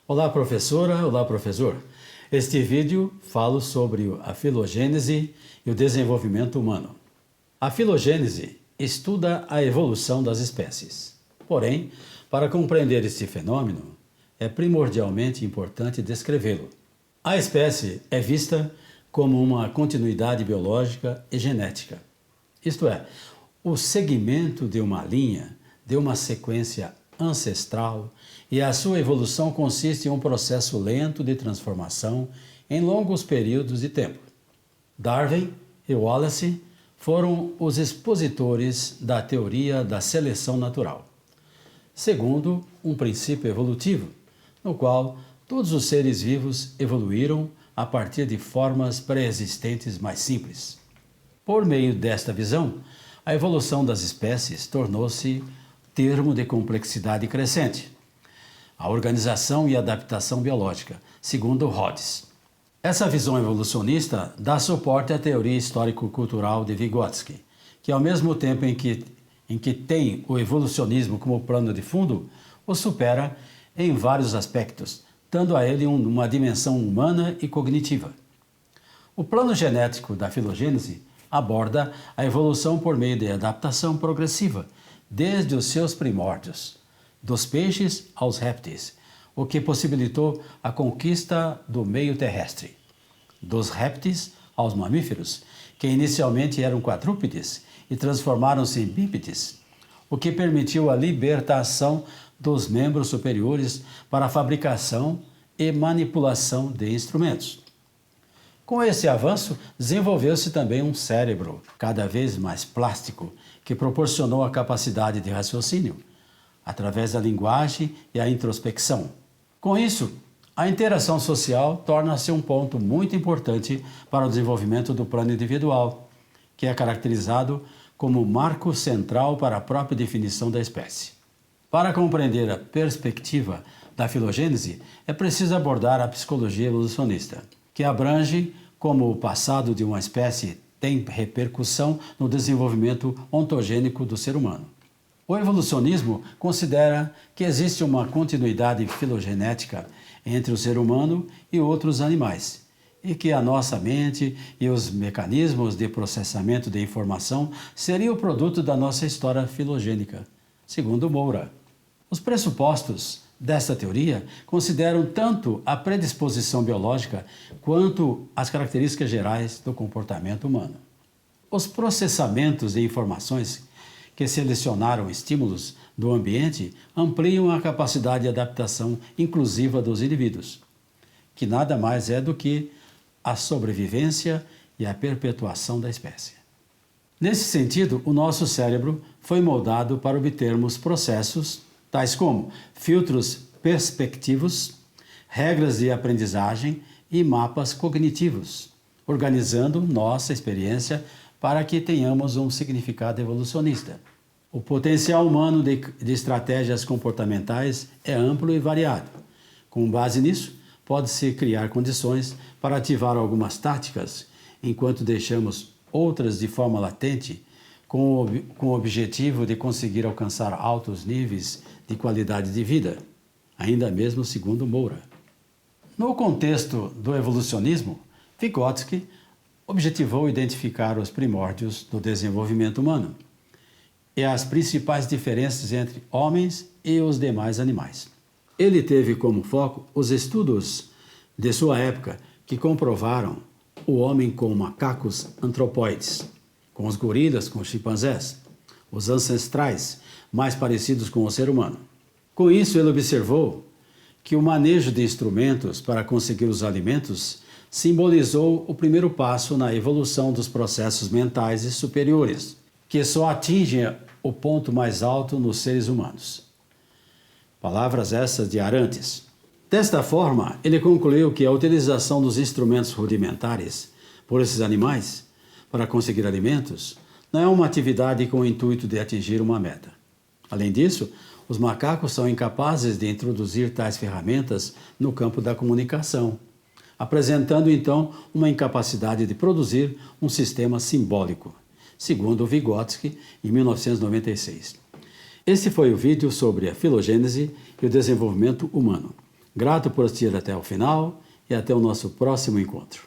Olá, professora, olá, professor. Este vídeo falo sobre a filogênese e o desenvolvimento humano. A filogênese estuda a evolução das espécies. Porém, para compreender este fenômeno, é primordialmente importante descrevê-lo. A espécie é vista como uma continuidade biológica e genética. Isto é, o segmento de uma linha, de uma sequência ancestral, e a sua evolução consiste em um processo lento de transformação em longos períodos de tempo. Darwin e Wallace foram os expositores da teoria da seleção natural, segundo um princípio evolutivo, no qual todos os seres vivos evoluíram a partir de formas pré-existentes mais simples. Por meio desta visão, a evolução das espécies tornou-se termo de complexidade crescente, a organização e adaptação biológica, segundo Rhodes. Essa visão evolucionista dá suporte à teoria histórico-cultural de Vygotsky, que ao mesmo tempo em que tem o evolucionismo como plano de fundo, o supera em vários aspectos, dando a ele uma dimensão humana e cognitiva. O plano genético da filogênese aborda a evolução por meio de adaptação progressiva, desde os seus primórdios, dos peixes aos répteis, o que possibilitou a conquista do meio terrestre. Dos répteis aos mamíferos, que inicialmente eram quadrúpedes e transformaram-se em bípedes, o que permitiu a libertação dos membros superiores para a fabricação e manipulação de instrumentos. Com esse avanço, desenvolveu-se também um cérebro cada vez mais plástico, que proporcionou a capacidade de raciocínio, através da linguagem e a introspecção. Com isso, a interação social torna-se um ponto muito importante para o desenvolvimento do plano individual, que é caracterizado como marco central para a própria definição da espécie. Para compreender a perspectiva da filogênese, é preciso abordar a psicologia evolucionista, que abrange como o passado de uma espécie tem repercussão no desenvolvimento ontogênico do ser humano. O evolucionismo considera que existe uma continuidade filogenética entre o ser humano e outros animais, e que a nossa mente e os mecanismos de processamento de informação seriam o produto da nossa história filogênica, segundo Moura. Os pressupostos desta teoria consideram tanto a predisposição biológica quanto as características gerais do comportamento humano. Os processamentos de informações que selecionaram estímulos do ambiente ampliam a capacidade de adaptação inclusiva dos indivíduos, que nada mais é do que a sobrevivência e a perpetuação da espécie. Nesse sentido, o nosso cérebro foi moldado para obtermos processos tais como filtros perspectivos, regras de aprendizagem e mapas cognitivos, organizando nossa experiência para que tenhamos um significado evolucionista. O potencial humano de estratégias comportamentais é amplo e variado. Com base nisso, pode-se criar condições para ativar algumas táticas, enquanto deixamos outras de forma latente, com o objetivo de conseguir alcançar altos níveis de qualidade de vida, ainda mesmo segundo Moura. No contexto do evolucionismo, Vygotsky objetivou identificar os primórdios do desenvolvimento humano e as principais diferenças entre homens e os demais animais. Ele teve como foco os estudos de sua época que comprovaram o homem com macacos antropóides, com os gorilas, com os chimpanzés, os ancestrais mais parecidos com o ser humano. Com isso, ele observou que o manejo de instrumentos para conseguir os alimentos simbolizou o primeiro passo na evolução dos processos mentais e superiores, que só atingem o ponto mais alto nos seres humanos. Palavras essas de Arantes. Desta forma, ele concluiu que a utilização dos instrumentos rudimentares por esses animais para conseguir alimentos não é uma atividade com o intuito de atingir uma meta. Além disso, os macacos são incapazes de introduzir tais ferramentas no campo da comunicação, apresentando então uma incapacidade de produzir um sistema simbólico, segundo Vygotsky, em 1996. Esse foi o vídeo sobre a filogênese e o desenvolvimento humano. Grato por assistir até o final e até o nosso próximo encontro.